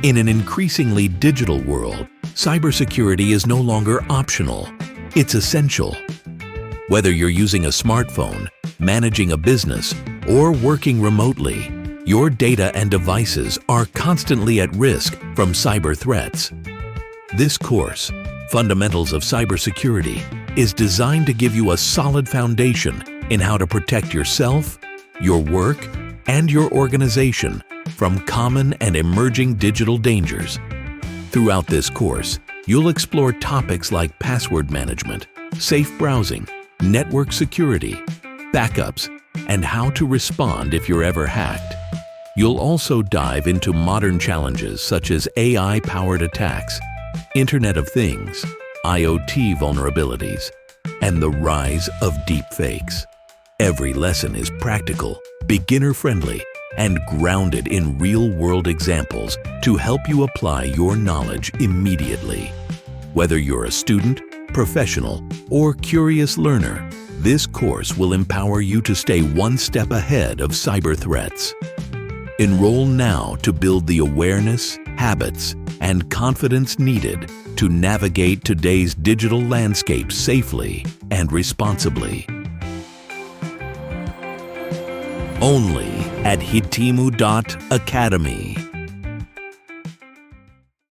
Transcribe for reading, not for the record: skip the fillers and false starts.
In an increasingly digital world, cybersecurity is no longer optional. It's essential. Whether you're using a smartphone, managing a business, or working remotely, your data and devices are constantly at risk from cyber threats. This course, Fundamentals of Cybersecurity, is designed to give you a solid foundation in how to protect yourself, your work, and your organization from common and emerging digital dangers. Throughout this course, you'll explore topics like password management, safe browsing, network security, backups, and how to respond if you're ever hacked. You'll also dive into modern challenges such as AI-powered attacks, Internet of Things, IoT vulnerabilities, and the rise of deepfakes. Every lesson is practical, beginner-friendly, and grounded in real-world examples to help you apply your knowledge immediately. Whether you're a student, professional, or curious learner, this course will empower you to stay one step ahead of cyber threats. Enroll now to build the awareness, habits, and confidence needed to navigate today's digital landscape safely and responsibly. Only at Hitimu Academy.